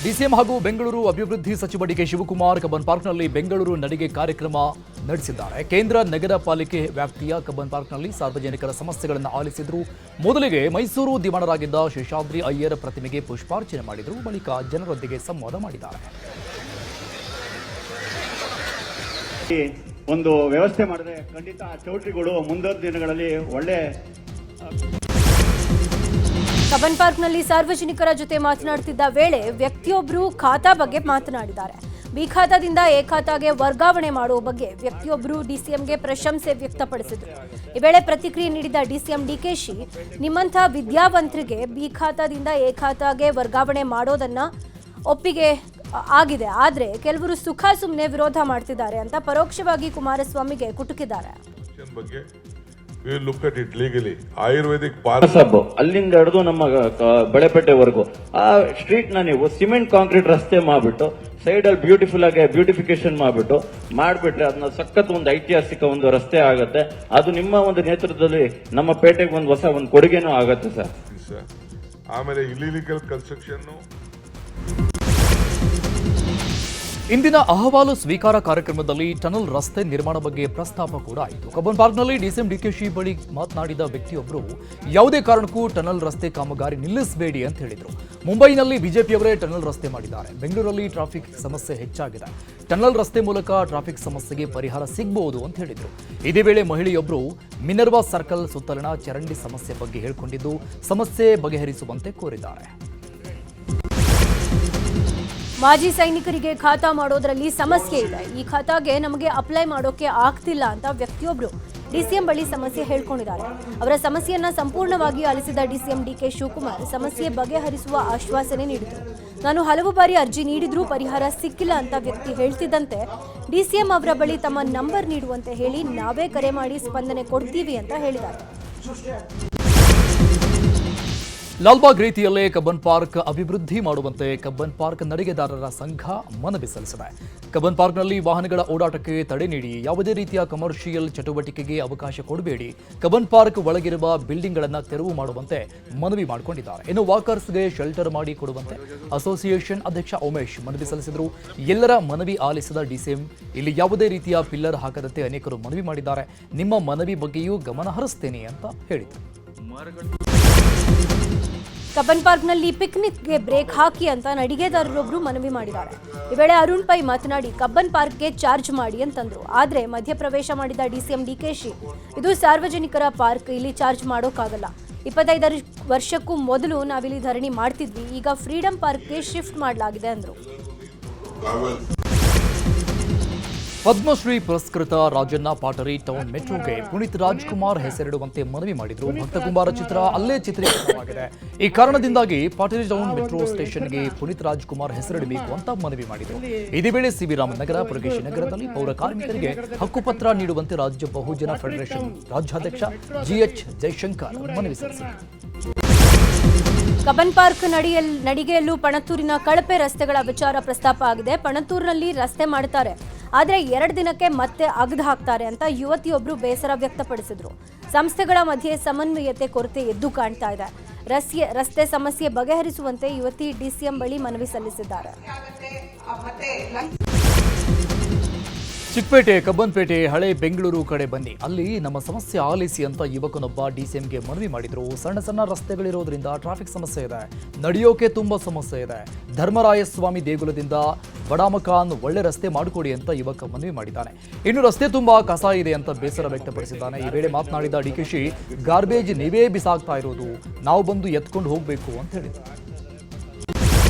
DCM ಹಾಗೂ ಬೆಂಗಳೂರು ಅಭಿವೃದ್ಧಿ ಸಚಿವ ಡಿಕೆ ಶಿವಕುಮಾರ್ ಕಬ್ಬನ್ ಪಾರ್ಕ್ನಲ್ಲಿ ಬೆಂಗಳೂರು ನಡಿಗೆ ಕಾರ್ಯಕ್ರಮ ನಡೆಸಿದ್ದಾರೆ. ಕೇಂದ್ರ ನಗರ ಪಾಲಿಕೆ ವ್ಯಾಪ್ತಿಯ ಕಬ್ಬನ್ ಪಾರ್ಕ್ನಲ್ಲಿ ಸಾರ್ವಜನಿಕರ ಸಮಸ್ಯೆಗಳನ್ನು ಆಲಿಸಿದರು. ಮೊದಲಿಗೆ ಮೈಸೂರು ದಿವಾಣರಾಗಿದ್ದ ಶೇಷಾದ್ರಿ ಅಯ್ಯರ್ ಪ್ರತಿಮೆಗೆ ಪುಷ್ಪಾರ್ಚನೆ ಮಾಡಿದರು. ಬಳಿಕ ಜನರೊಂದಿಗೆ ಸಂವಾದ ಮಾಡಿದ್ದಾರೆ. ಒಂದು ವ್ಯವಸ್ಥೆ ಮಾಡಿದ್ರೆ ಖಂಡಿತ ಚೌಟ್ರಿಗಳು ಮುಂದಿನ ದಿನಗಳಲ್ಲಿ ಒಳ್ಳೆ. ಕಬ್ಬನ್ ಪಾರ್ಕ್ನಲ್ಲಿ ಸಾರ್ವಜನಿಕರ ಜೊತೆ ಮಾತನಾಡುತ್ತಿದ್ದ ವೇಳೆ ವ್ಯಕ್ತಿಯೊಬ್ಬರು ಖಾತಾ ಬಗ್ಗೆ ಮಾತನಾಡಿದ್ದಾರೆ. ಬಿ ಖಾತಾದಿಂದ ಎ ಖಾತಾಗೆ ವರ್ಗಾವಣೆ ಮಾಡುವ ಬಗ್ಗೆ ವ್ಯಕ್ತಿಯೊಬ್ಬರು ಡಿಸಿಎಂಗೆ ಪ್ರಶಂಸೆ ವ್ಯಕ್ತಪಡಿಸಿದರು. ಈ ವೇಳೆ ಪ್ರತಿಕ್ರಿಯೆ ನೀಡಿದ ಡಿಸಿಎಂ ಡಿಕೆಶಿ, ನಿಮ್ಮಂಥ ವಿದ್ಯಾವಂತರಿಗೆ ಬಿ ಖಾತಾದಿಂದ ಎ ಖಾತಾಗೆ ವರ್ಗಾವಣೆ ಮಾಡೋದನ್ನ ಒಪ್ಪಿಗೆ ಆಗಿದೆ, ಆದರೆ ಕೆಲವರು ಸುಖ ಸುಮ್ಮನೆ ವಿರೋಧ ಮಾಡ್ತಿದ್ದಾರೆ ಅಂತ ಪರೋಕ್ಷವಾಗಿ ಕುಮಾರಸ್ವಾಮಿಗೆ ಕುಟುಕಿದ್ದಾರೆ. ಆಯುರ್ವೇದಿಕ್ ಅಲ್ಲಿಂದ ಹಿಡಿದು ನಮ್ಮ ಬಳೆಪೇಟೆವರೆಗೂ ಆ ಸ್ಟ್ರೀಟ್ ನ ನೀವು ಸಿಮೆಂಟ್ ಕಾಂಕ್ರೀಟ್ ರಸ್ತೆ ಮಾಡ್ಬಿಟ್ಟು ಸೈಡ್ ಅಲ್ಲಿ ಬ್ಯೂಟಿಫುಲ್ ಆಗಿ ಬ್ಯೂಟಿಫಿಕೇಶನ್ ಮಾಡ್ಬಿಟ್ರೆ ಅದನ್ನ ಸಖತ್ ಒಂದು ಐತಿಹಾಸಿಕ ಒಂದು ರಸ್ತೆ ಆಗತ್ತೆ. ಅದು ನಿಮ್ಮ ಒಂದು ನೇತೃತ್ವದಲ್ಲಿ ನಮ್ಮ ಪೇಟೆಗೆ ಒಂದು ಹೊಸ ಒಂದು ಕೊಡುಗೆನೂ ಆಗತ್ತೆ ಸರ್. ಆಮೇಲೆ ಇಲ್ಲಿಗಲ್ ಕನ್ಸ್ಟ್ರಕ್ಷನ್. ಇಂದಿನ ಅಹವಾಲು ಸ್ವೀಕಾರ ಕಾರ್ಯಕ್ರಮದಲ್ಲಿ ಟನಲ್ ರಸ್ತೆ ನಿರ್ಮಾಣ ಬಗ್ಗೆ ಪ್ರಸ್ತಾಪ ಕೂಡ ಆಯಿತು. ಕಬ್ಬನ್ ಪಾರ್ಕ್ನಲ್ಲಿ ಡಿಸಿಎಂ ಡಿಕೆಶಿ ಬಳಿ ಮಾತನಾಡಿದ ವ್ಯಕ್ತಿಯೊಬ್ಬರು ಯಾವುದೇ ಕಾರಣಕ್ಕೂ ಟನಲ್ ರಸ್ತೆ ಕಾಮಗಾರಿ ನಿಲ್ಲಿಸಬೇಡಿ ಅಂತ ಹೇಳಿದರು. ಮುಂಬೈನಲ್ಲಿ ಬಿಜೆಪಿಯವರೇ ಟನಲ್ ರಸ್ತೆ ಮಾಡಿದ್ದಾರೆ. ಬೆಂಗಳೂರಲ್ಲಿ ಟ್ರಾಫಿಕ್ ಸಮಸ್ಯೆ ಹೆಚ್ಚಾಗಿದೆ. ಟನಲ್ ರಸ್ತೆ ಮೂಲಕ ಟ್ರಾಫಿಕ್ ಸಮಸ್ಯೆಗೆ ಪರಿಹಾರ ಸಿಗಬಹುದು ಅಂತ ಹೇಳಿದರು. ಇದೇ ವೇಳೆ ಮಹಿಳೆಯೊಬ್ಬರು ಮಿನರ್ವಾ ಸರ್ಕಲ್ ಸುತ್ತಲಿನ ಚರಂಡಿ ಸಮಸ್ಯೆ ಬಗ್ಗೆ ಹೇಳಿಕೊಂಡಿದ್ದು ಸಮಸ್ಯೆ ಬಗೆಹರಿಸುವಂತೆ ಕೋರಿದ್ದಾರೆ. ಮಾಜಿ ಸೈನಿಕರಿಗೆ ಖಾತಾ ಮಾಡೋದ್ರಲ್ಲಿ ಸಮಸ್ಯೆ ಇದೆ. ಈ ಖಾತಾಗೆ ನಮಗೆ ಅಪ್ಲೈ ಮಾಡೋಕೆ ಆಗ್ತಿಲ್ಲ ಅಂತ ವ್ಯಕ್ತಿಯೊಬ್ಬರು ಡಿಸಿಎಂ ಬಳಿ ಸಮಸ್ಯೆ ಹೇಳ್ಕೊಂಡಿದ್ದಾರೆ. ಅವರ ಸಮಸ್ಯೆಯನ್ನ ಸಂಪೂರ್ಣವಾಗಿ ಆಲಿಸಿದ ಡಿಸಿಎಂ ಡಿಕೆ ಶಿವಕುಮಾರ್ ಸಮಸ್ಯೆ ಬಗೆಹರಿಸುವ ಆಶ್ವಾಸನೆ ನೀಡಿದರು. ನಾನು ಹಲವು ಬಾರಿ ಅರ್ಜಿ ನೀಡಿದ್ರೂ ಪರಿಹಾರ ಸಿಕ್ಕಿಲ್ಲ ಅಂತ ವ್ಯಕ್ತಿ ಹೇಳ್ತಿದ್ದಂತೆ ಡಿಸಿಎಂ ಅವರ ಬಳಿ ತಮ್ಮ ನಂಬರ್ ನೀಡುವಂತೆ ಹೇಳಿ ನಾವೇ ಕರೆ ಮಾಡಿ ಸ್ಪಂದನೆ ಕೊಡ್ತೀವಿ ಅಂತ ಹೇಳಿದ್ದಾರೆ. ಲಾಲ್ಬಾಗ್ ರೀತಿಯಲ್ಲೇ ಕಬ್ಬನ್ ಪಾರ್ಕ್ ಅಭಿವೃದ್ಧಿ ಮಾಡುವಂತೆ ಕಬ್ಬನ್ ಪಾರ್ಕ್ ನಡಿಗೆದಾರರ ಸಂಘ ಮನವಿ ಸಲ್ಲಿಸಿದೆ. ಕಬ್ಬನ್ ಪಾರ್ಕ್ನಲ್ಲಿ ವಾಹನಗಳ ಓಡಾಟಕ್ಕೆ ತಡೆ ನೀಡಿ, ಯಾವುದೇ ರೀತಿಯ ಕಮರ್ಷಿಯಲ್ ಚಟುವಟಿಕೆಗೆ ಅವಕಾಶ ಕೊಡಬೇಡಿ, ಕಬ್ಬನ್ ಪಾರ್ಕ್ ಒಳಗಿರುವ ಬಿಲ್ಡಿಂಗ್ಗಳನ್ನು ತೆರವು ಮಾಡುವಂತೆ ಮನವಿ ಮಾಡಿಕೊಂಡಿದ್ದಾರೆ. ಇನ್ನು ವಾಕರ್ಸ್ಗೆ ಶೆಲ್ಟರ್ ಮಾಡಿ ಕೊಡುವಂತೆ ಅಸೋಸಿಯೇಷನ್ ಅಧ್ಯಕ್ಷ ಉಮೇಶ್ ಮನವಿ ಸಲ್ಲಿಸಿದರು. ಎಲ್ಲರ ಮನವಿ ಆಲಿಸಿದ ಡಿಸಿಎಂ ಇಲ್ಲಿ ಯಾವುದೇ ರೀತಿಯ ಪಿಲ್ಲರ್ ಹಾಕದಂತೆ ಅನೇಕರು ಮನವಿ ಮಾಡಿದ್ದಾರೆ. ನಿಮ್ಮ ಮನವಿ ಬಗ್ಗೆಯೂ ಗಮನ ಹರಿಸ್ತೇನೆ ಅಂತ ಹೇಳಿದರು. ಕಬ್ಬನ್ ಪಾರ್ಕ್ನಲ್ಲಿ ಪಿಕ್ನಿಕ್ಗೆ ಬ್ರೇಕ್ ಹಾಕಿ ಅಂತ ನಡಿಗೆದಾರರೊಬ್ಬರು ಮನವಿ ಮಾಡಿದ್ದಾರೆ. ಈ ವೇಳೆ ಅರುಣ್ ಪೈ ಮಾತನಾಡಿ ಕಬ್ಬನ್ ಪಾರ್ಕ್ಗೆ ಚಾರ್ಜ್ ಮಾಡಿ ಅಂತಂದ್ರು. ಆದರೆ ಮಧ್ಯಪ್ರವೇಶ ಮಾಡಿದ ಡಿಸಿಎಂ ಡಿಕೆಶಿ, ಇದು ಸಾರ್ವಜನಿಕರ ಪಾರ್ಕ್, ಇಲ್ಲಿ ಚಾರ್ಜ್ ಮಾಡೋಕ್ಕಾಗಲ್ಲ. 25 ವರ್ಷಕ್ಕೂ ಮೊದಲು ನಾವಿಲ್ಲಿ ಧರಣಿ ಮಾಡ್ತಿದ್ವಿ, ಈಗ ಫ್ರೀಡಂ ಪಾರ್ಕ್ಗೆ ಶಿಫ್ಟ್ ಮಾಡಲಾಗಿದೆ ಅಂದರು. ಪದ್ಮಶ್ರೀ ಪುರಸ್ಕೃತ ರಾಜಣ್ಣ ಪಾಟರಿ ಟೌನ್ ಮೆಟ್ರೋಗೆ ಪುನೀತ್ ರಾಜ್ಕುಮಾರ್ ಹೆಸರಿಡುವಂತೆ ಮನವಿ ಮಾಡಿದರು. ಭಕ್ತಕುಂಬಾರ ಚಿತ್ರ ಅಲ್ಲೇ ಚಿತ್ರೀಕರಣವಾಗಿದೆ. ಈ ಕಾರಣದಿಂದಾಗಿ ಪಾಟರಿ ಟೌನ್ ಮೆಟ್ರೋ ಸ್ಟೇಷನ್ಗೆ ಪುನೀತ್ ರಾಜ್ಕುಮಾರ್ ಹೆಸರಿಡಬೇಕು ಅಂತ ಮನವಿ ಮಾಡಿದರು. ಇದೇ ವೇಳೆ ಸಿವಿ ರಾಮನಗರ, ಪುರಕೇಶಿ ನಗರದಲ್ಲಿ ಪೌರ ಕಾರ್ಮಿಕರಿಗೆ ಹಕ್ಕುಪತ್ರ ನೀಡುವಂತೆ ರಾಜ್ಯ ಬಹುಜನ ಫೆಡರೇಷನ್ ರಾಜ್ಯಾಧ್ಯಕ್ಷ ಜಿಎಚ್ ಜೈಶಂಕರ್ ಮನವಿ ಸಲ್ಲಿಸಿದರು. ಕಬ್ಬನ್ ಪಾರ್ಕ್ ನಡಿಗೆಯಲ್ಲೂ ಪಣತ್ತೂರಿನ ಕಳಪೆ ರಸ್ತೆಗಳ ವಿಚಾರ ಪ್ರಸ್ತಾಪ ಆಗಿದೆ. ಪಣತ್ತೂರಿನಲ್ಲಿ ರಸ್ತೆ ಮಾಡ್ತಾರೆ, ಆದರೆ 2 ದಿನಕ್ಕೆ ಮತ್ತೆ ಅಗ್ದು ಹಾಕ್ತಾರೆ ಅಂತ ಯುವತಿಯೊಬ್ಬರು ಬೇಸರ ವ್ಯಕ್ತಪಡಿಸಿದ್ರು. ಸಂಸ್ಥೆಗಳ ಮಧ್ಯೆ ಸಮನ್ವಯತೆ ಕೊರತೆ ಎದ್ದು ಕಾಣ್ತಾ ಇದೆ. ರಸ್ತೆ ಸಮಸ್ಯೆ ಬಗೆಹರಿಸುವಂತೆ ಯುವತಿ ಡಿಸಿಎಂ ಬಳಿ ಮನವಿ ಸಲ್ಲಿಸಿದ್ದಾರೆ. ಚಿಕ್ಕಪೇಟೆ, ಕಬ್ಬನ್ಪೇಟೆ, ಹಳೆ ಬೆಂಗಳೂರು ಕಡೆ ಬನ್ನಿ, ಅಲ್ಲಿ ನಮ್ಮ ಸಮಸ್ಯೆ ಆಲಿಸಿ ಅಂತ ಯುವಕನೊಬ್ಬ ಡಿಸಿಎಂಗೆ ಮನವಿ ಮಾಡಿದ್ರು. ಸಣ್ಣ ಸಣ್ಣ ರಸ್ತೆಗಳಿರೋದ್ರಿಂದ ಟ್ರಾಫಿಕ್ ಸಮಸ್ಯೆ ಇದೆ, ನಡೆಯೋಕೆ ತುಂಬಾ ಸಮಸ್ಯೆ ಇದೆ. ಧರ್ಮರಾಯಸ್ವಾಮಿ ದೇಗುಲದಿಂದ ಬಡಾಮಕಾನ್ ಒಳ್ಳೆ ರಸ್ತೆ ಮಾಡಿಕೊಡಿ ಅಂತ ಯುವಕ ಮನವಿ ಮಾಡಿದ್ದಾನೆ. ಇನ್ನು ರಸ್ತೆ ತುಂಬಾ ಕಸ ಇದೆ ಅಂತ ಬೇಸರ ವ್ಯಕ್ತಪಡಿಸಿದ್ದಾನೆ. ಈ ವೇಳೆ ಮಾತನಾಡಿದ ಡಿಕೆಶಿ, ಗಾರ್ಬೇಜ್ ನೀವೇ ಬಿಸಾಕ್ತಾ ಇರೋದು, ನಾವು ಬಂದು ಎತ್ಕೊಂಡು ಹೋಗಬೇಕು ಅಂತ ಹೇಳಿದ್ದಾರೆ.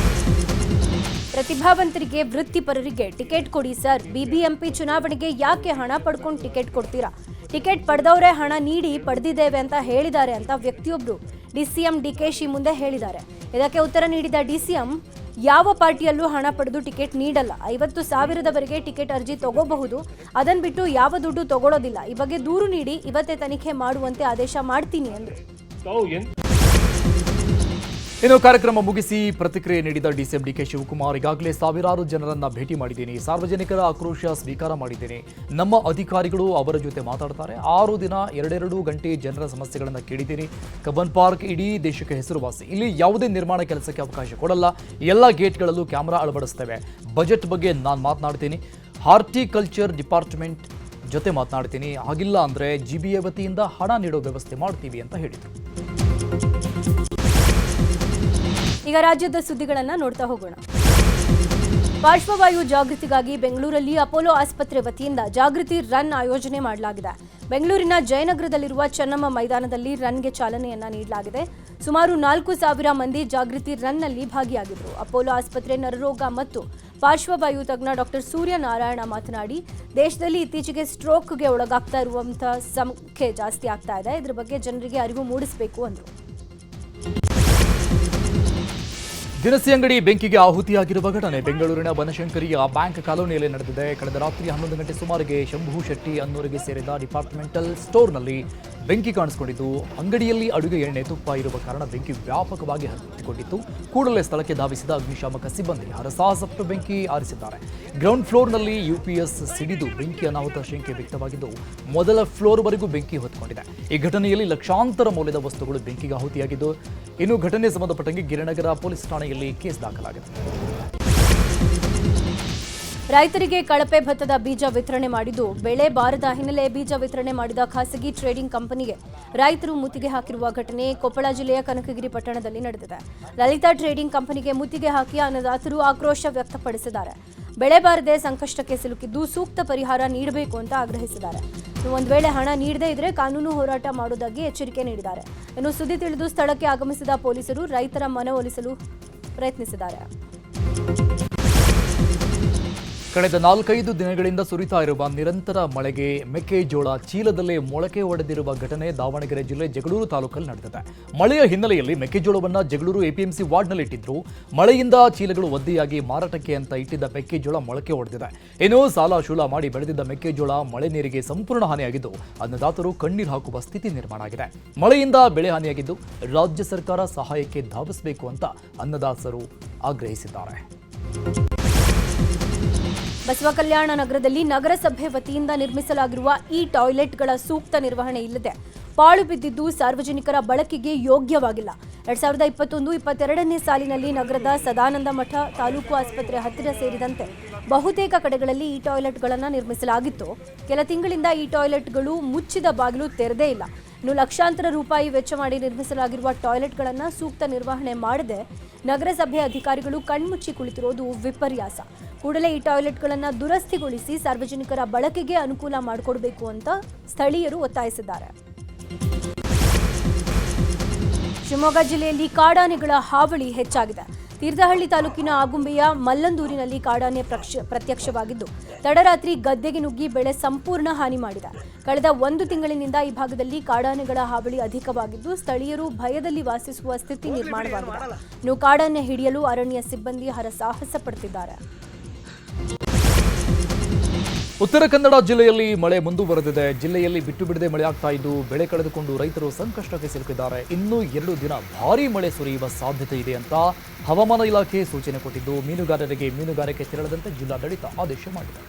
ಪ್ರತಿಭಾವಂತರಿಗೆ, ವೃತ್ತಿಪರರಿಗೆ ಟಿಕೆಟ್ ಕೊಡಿ ಸರ್. ಬಿಬಿಎಂಪಿ ಚುನಾವಣೆಗೆ ಯಾಕೆ ಹಣ ಪಡ್ಕೊಂಡು ಟಿಕೆಟ್ ಕೊಡ್ತೀರಾ? ಟಿಕೆಟ್ ಪಡೆದವರೇ ಹಣ ನೀಡಿ ಪಡೆದಿದ್ದೇವೆ ಅಂತ ಹೇಳಿದ್ದಾರೆ ಅಂತ ವ್ಯಕ್ತಿಯೊಬ್ಬರು ಡಿಸಿಎಂ ಡಿಕೆಶಿ ಮುಂದೆ ಹೇಳಿದ್ದಾರೆ. ಇದಕ್ಕೆ ಉತ್ತರ ನೀಡಿದ ಡಿಸಿಎಂ, ಯಾವ ಪಾರ್ಟಿಯಲ್ಲೂ ಹಣ ಪಡೆದು ಟಿಕೆಟ್ ನೀಡಲ್ಲ. 50,000ದವರೆಗೆ ಟಿಕೆಟ್ ಅರ್ಜಿ ತಗೋಬಹುದು, ಅದನ್ನು ಬಿಟ್ಟು ಯಾವ ದುಡ್ಡು ತಗೊಳ್ಳೋದಿಲ್ಲ. ಈ ಬಗ್ಗೆ ದೂರು ನೀಡಿ ಇವತ್ತೇ ತನಿಖೆ ಮಾಡುವಂತೆ ಆದೇಶ ಮಾಡ್ತೀನಿ ಎಂದರು. ಇನ್ನು ಕಾರ್ಯಕ್ರಮ ಮುಗಿಸಿ ಪ್ರತಿಕ್ರಿಯೆ ನೀಡಿದ ಡಿಸಿಎಂ ಡಿಕೆ ಶಿವಕುಮಾರ್, ಈಗಾಗಲೇ ಸಾವಿರಾರು ಜನರನ್ನ ಭೇಟಿ ಮಾಡಿದ್ದೀನಿ, ಸಾರ್ವಜನಿಕರ ಆಕ್ರೋಶ ಸ್ವೀಕಾರ ಮಾಡಿದ್ದೀನಿ. ನಮ್ಮ ಅಧಿಕಾರಿಗಳು ಅವರ ಜೊತೆ ಮಾತಾಡ್ತಾರೆ. 6 ದಿನ 2 ಗಂಟೆ ಜನರ ಸಮಸ್ಯೆಗಳನ್ನು ಕೇಳಿದ್ದೀನಿ. ಕಬ್ಬನ್ ಪಾರ್ಕ್ ಇಡೀ ದೇಶಕ್ಕೆ ಹೆಸರುವಾಸಿ. ಇಲ್ಲಿ ಯಾವುದೇ ನಿರ್ಮಾಣ ಕೆಲಸಕ್ಕೆ ಅವಕಾಶ ಕೊಡಲ್ಲ. ಎಲ್ಲ ಗೇಟ್ಗಳಲ್ಲೂ ಕ್ಯಾಮೆರಾ ಅಳವಡಿಸ್ತೇವೆ. ಬಜೆಟ್ ಬಗ್ಗೆ ನಾನು ಮಾತನಾಡ್ತೀನಿ. ಹಾರ್ಟಿಕಲ್ಚರ್ ಡಿಪಾರ್ಟ್ಮೆಂಟ್ ಜೊತೆ ಮಾತನಾಡ್ತೀನಿ. ಆಗಿಲ್ಲ ಅಂದರೆ GBA ವತಿಯಿಂದ ಹಣ ನೀಡೋ ವ್ಯವಸ್ಥೆ ಮಾಡ್ತೀವಿ ಅಂತ ಹೇಳಿದರು. ಈಗ ರಾಜ್ಯದ ಸುದ್ದಿಗಳನ್ನು ನೋಡ್ತಾ ಹೋಗೋಣ. ಪಾರ್ಶ್ವವಾಯು ಜಾಗೃತಿಗಾಗಿ ಬೆಂಗಳೂರಲ್ಲಿ ಅಪೋಲೋ ಆಸ್ಪತ್ರೆ ವತಿಯಿಂದ ಜಾಗೃತಿ ರನ್ ಆಯೋಜನೆ ಮಾಡಲಾಗಿದೆ. ಬೆಂಗಳೂರಿನ ಜಯನಗರದಲ್ಲಿರುವ ಚೆನ್ನಮ್ಮ ಮೈದಾನದಲ್ಲಿ ರನ್ಗೆ ಚಾಲನೆಯನ್ನ ನೀಡಲಾಗಿದೆ. ಸುಮಾರು 4,000 ಮಂದಿ ಜಾಗೃತಿ ರನ್ನಲ್ಲಿ ಭಾಗಿಯಾಗಿದ್ದರು. ಅಪೋಲೋ ಆಸ್ಪತ್ರೆ ನರರೋಗ ಮತ್ತು ಪಾರ್ಶ್ವವಾಯು ತಜ್ಞ ಡಾಕ್ಟರ್ ಸೂರ್ಯನಾರಾಯಣ ಮಾತನಾಡಿ, ದೇಶದಲ್ಲಿ ಇತ್ತೀಚೆಗೆ ಸ್ಟ್ರೋಕ್ಗೆ ಒಳಗಾಗ್ತಾ ಇರುವಂತಹ ಸಂಖ್ಯೆ ಜಾಸ್ತಿ ಆಗ್ತಾ ಇದೆ. ಇದ್ರ ಬಗ್ಗೆ ಜನರಿಗೆ ಅರಿವು ಮೂಡಿಸಬೇಕು ಅಂದರು. ದಿನಸಿ ಅಂಗಡಿ ಬೆಂಕಿಗೆ ಆಹುತಿಯಾಗಿರುವ ಘಟನೆ ಬೆಂಗಳೂರಿನ ಬನಶಂಕರಿಯ ಬ್ಯಾಂಕ್ ಕಾಲೋನಿಯಲ್ಲಿ ನಡೆದಿದೆ. ಕಳೆದ ರಾತ್ರಿ 11 ಗಂಟೆ ಸುಮಾರಿಗೆ ಶಂಭು ಶೆಟ್ಟಿ ಅನ್ನೂರಿಗೆ ಸೇರಿದ ಡಿಪಾರ್ಟ್ಮೆಂಟಲ್ ಸ್ಟೋರ್ನಲ್ಲಿ ಬೆಂಕಿ ಕಾಣಿಸಿಕೊಂಡಿದ್ದು, ಅಂಗಡಿಯಲ್ಲಿ ಅಡುಗೆ ಎಣ್ಣೆ ತುಪ್ಪ ಇರುವ ಕಾರಣ ಬೆಂಕಿ ವ್ಯಾಪಕವಾಗಿ ಹತ್ತಿಕೊಂಡಿತ್ತು. ಕೂಡಲೇ ಸ್ಥಳಕ್ಕೆ ಧಾವಿಸಿದ ಅಗ್ನಿಶಾಮಕ ಸಿಬ್ಬಂದಿ ಹರಸಾಹಸಪಟ್ಟು ಬೆಂಕಿ ಆರಿಸಿದ್ದಾರೆ. ಗ್ರೌಂಡ್ ಫ್ಲೋರ್ನಲ್ಲಿ UPS ಸಿಡಿದು ಬೆಂಕಿ ಅನಾಹುತ ಶಂಕೆ ವ್ಯಕ್ತವಾಗಿದ್ದು, ಮೊದಲ ಫ್ಲೋರ್ವರೆಗೂ ಬೆಂಕಿ ಹೊತ್ತುಕೊಂಡಿದೆ. ಈ ಘಟನೆಯಲ್ಲಿ ಲಕ್ಷಾಂತರ ಮೌಲ್ಯದ ವಸ್ತುಗಳು ಬೆಂಕಿಗೆ ಆಹುತಿಯಾಗಿದ್ದು, ಇನ್ನು ಘಟನೆ ಸಂಬಂಧಪಟ್ಟಂತೆ ಗಿರಿನಗರ ಪೊಲೀಸ್ ಠಾಣೆಯಲ್ಲಿ ಕೇಸ್ ದಾಖಲಾಗಿದೆ. ರೈತರಿಗೆ ಕಳಪೆ ಭತ್ತದ ಬೀಜ ವಿತರಣೆ ಮಾಡಿದ್ದು, ಬೆಳೆ ಬಾರದ ಹಿನ್ನೆಲೆ ಬೀಜ ವಿತರಣೆ ಮಾಡಿದ ಖಾಸಗಿ ಟ್ರೇಡಿಂಗ್ ಕಂಪನಿಗೆ ರೈತರು ಮುತ್ತಿಗೆ ಹಾಕಿರುವ ಘಟನೆ ಕೊಪ್ಪಳ ಜಿಲ್ಲೆಯ ಕನಕಗಿರಿ ಪಟ್ಟಣದಲ್ಲಿ ನಡೆದಿದೆ. ಲಲಿತಾ ಟ್ರೇಡಿಂಗ್ ಕಂಪನಿಗೆ ಮುತ್ತಿಗೆ ಹಾಕಿ ಅನ್ನದಾತರು ಆಕ್ರೋಶ ವ್ಯಕ್ತಪಡಿಸಿದ್ದಾರೆ. ಬೆಳೆ ಬಾರದೆ ಸಂಕಷ್ಟಕ್ಕೆ ಸಿಲುಕಿದ್ದು ಸೂಕ್ತ ಪರಿಹಾರ ನೀಡಬೇಕು ಅಂತ ಆಗ್ರಹಿಸಿದ್ದಾರೆ. ಒಂದು ವೇಳೆ ಹಣ ನೀಡದೇ ಇದ್ರೆ ಕಾನೂನು ಹೋರಾಟ ಮಾಡುವುದಾಗಿ ಎಚ್ಚರಿಕೆ ನೀಡಿದ್ದಾರೆ. ಇನ್ನು ಸುದ್ದಿ ತಿಳಿದು ಸ್ಥಳಕ್ಕೆ ಆಗಮಿಸಿದ ಪೊಲೀಸರು ರೈತರ ಮನವೊಲಿಸಲು ಪ್ರಯತ್ನಿಸಿದ್ದಾರೆ. ಕಳೆದ 4-5 ದಿನಗಳಿಂದ ಸುರಿತಾ ಇರುವ ನಿರಂತರ ಮಳೆಗೆ ಮೆಕ್ಕೆಜೋಳ ಚೀಲದಲ್ಲೇ ಮೊಳಕೆ ಒಡೆದಿರುವ ಘಟನೆ ದಾವಣಗೆರೆ ಜಿಲ್ಲೆ ಜಗಳೂರು ತಾಲೂಕಲ್ಲಿ ನಡೆದಿದೆ. ಮಳೆಯ ಹಿನ್ನೆಲೆಯಲ್ಲಿ ಮೆಕ್ಕೆಜೋಳವನ್ನು ಜಗಳೂರು APMC ವಾರ್ಡ್ನಲ್ಲಿ ಇಟ್ಟಿದ್ರು. ಮಳೆಯಿಂದ ಚೀಲಗಳು ಒದ್ದೆಯಾಗಿ ಮಾರಾಟಕ್ಕೆ ಅಂತ ಇಟ್ಟಿದ್ದ ಮೆಕ್ಕೆಜೋಳ ಮೊಳಕೆ ಒಡೆದಿದೆ. ಏನೋ ಸಾಲ ಶೂಲ ಮಾಡಿ ಬೆಳೆದಿದ್ದ ಮೆಕ್ಕೆಜೋಳ ಮಳೆ ನೀರಿಗೆ ಸಂಪೂರ್ಣ ಹಾನಿಯಾಗಿದ್ದು, ಅನ್ನದಾತರು ಕಣ್ಣೀರು ಹಾಕುವ ಸ್ಥಿತಿ ನಿರ್ಮಾಣ ಆಗಿದೆ. ಮಳೆಯಿಂದ ಬೆಳೆ ಹಾನಿಯಾಗಿದ್ದು, ರಾಜ್ಯ ಸರ್ಕಾರ ಸಹಾಯಕ್ಕೆ ಧಾವಿಸಬೇಕು ಅಂತ ಅನ್ನದಾತರು ಆಗ್ರಹಿಸಿದ್ದಾರೆ. ಬಸವಕಲ್ಯಾಣ ನಗರದಲ್ಲಿ ನಗರಸಭೆ ವತಿಯಿಂದ ನಿರ್ಮಿಸಲಾಗಿರುವ ಈ ಟಾಯ್ಲೆಟ್ಗಳ ಸೂಕ್ತ ನಿರ್ವಹಣೆ ಇಲ್ಲದೆ ಪಾಳು ಬಿದ್ದಿದ್ದು ಸಾರ್ವಜನಿಕರ ಬಳಕೆಗೆ ಯೋಗ್ಯವಾಗಿಲ್ಲ. 2021-22ನೇ ಸಾಲಿನಲ್ಲಿ ನಗರದ ಸದಾನಂದ ಮಠ ತಾಲೂಕು ಆಸ್ಪತ್ರೆ ಹತ್ತಿರ ಸೇರಿದಂತೆ ಬಹುತೇಕ ಕಡೆಗಳಲ್ಲಿ ಈ ಟಾಯ್ಲೆಟ್ಗಳನ್ನು ನಿರ್ಮಿಸಲಾಗಿತ್ತು. ಕೆಲ ತಿಂಗಳಿಂದ ಈ ಟಾಯ್ಲೆಟ್ಗಳು ಮುಚ್ಚಿದ ಬಾಗಿಲು ತೆರೆದೇ ಇಲ್ಲ. ಇನ್ನು ಲಕ್ಷಾಂತರ ರೂಪಾಯಿ ವೆಚ್ಚ ಮಾಡಿ ನಿರ್ಮಿಸಲಾಗಿರುವ ಟಾಯ್ಲೆಟ್ಗಳನ್ನು ಸೂಕ್ತ ನಿರ್ವಹಣೆ ಮಾಡದೆ ನಗರಸಭೆ ಅಧಿಕಾರಿಗಳು ಕಣ್ಮುಚ್ಚಿ ಕುಳಿತಿರೋದು ವಿಪರ್ಯಾಸ. ಕೂಡಲೇ ಈ ಟಾಯ್ಲೆಟ್ಗಳನ್ನು ದುರಸ್ತಿಗೊಳಿಸಿ ಸಾರ್ವಜನಿಕರ ಬಳಕೆಗೆ ಅನುಕೂಲ ಮಾಡಿಕೊಡಬೇಕು ಅಂತ ಸ್ಥಳೀಯರು ಒತ್ತಾಯಿಸಿದ್ದಾರೆ. ಶಿವಮೊಗ್ಗ ಜಿಲ್ಲೆಯಲ್ಲಿ ಕಾಡಾನೆಗಳ ಹಾವಳಿ ಹೆಚ್ಚಾಗಿದೆ. ತೀರ್ಥಹಳ್ಳಿ ತಾಲೂಕಿನ ಆಗುಂಬೆಯ ಮಲ್ಲಂದೂರಿನಲ್ಲಿ ಕಾಡಾನೆ ಪ್ರತ್ಯಕ್ಷವಾಗಿದ್ದು, ತಡರಾತ್ರಿ ಗದ್ದೆಗೆ ನುಗ್ಗಿ ಬೆಳೆ ಸಂಪೂರ್ಣ ಹಾನಿ ಮಾಡಿದೆ. ಕಳೆದ 1 ತಿಂಗಳಿನಿಂದ ಈ ಭಾಗದಲ್ಲಿ ಕಾಡಾನೆಗಳ ಹಾವಳಿ ಅಧಿಕವಾಗಿದ್ದು, ಸ್ಥಳೀಯರು ಭಯದಲ್ಲಿ ವಾಸಿಸುವ ಸ್ಥಿತಿ ನಿರ್ಮಾಣವಾಗಿದೆ. ಇನ್ನು ಕಾಡಾನೆ ಹಿಡಿಯಲು ಅರಣ್ಯ ಸಿಬ್ಬಂದಿ ಹರಸಾಹಸ ಪಡುತ್ತಿದ್ದಾರೆ. ಉತ್ತರ ಕನ್ನಡ ಜಿಲ್ಲೆಯಲ್ಲಿ ಮಳೆ ಮುಂದುವರೆದಿದೆ. ಜಿಲ್ಲೆಯಲ್ಲಿ ಬಿಟ್ಟು ಬಿಡದೆ ಮಳೆ ಆಗ್ತಾ ಇದ್ದು, ಬೆಳೆ ಕಳೆದುಕೊಂಡು ರೈತರು ಸಂಕಷ್ಟಕ್ಕೆ ಸಿಲುಕಿದ್ದಾರೆ. ಇನ್ನೂ 2 ದಿನ ಭಾರೀ ಮಳೆ ಸುರಿಯುವ ಸಾಧ್ಯತೆ ಇದೆ ಅಂತ ಹವಾಮಾನ ಇಲಾಖೆ ಸೂಚನೆ ಕೊಟ್ಟಿದ್ದು, ಮೀನುಗಾರರಿಗೆ ಮೀನುಗಾರಿಕೆ ತೆರಳದಂತೆ ಜಿಲ್ಲಾಡಳಿತ ಆದೇಶ ಮಾಡಿದೆ.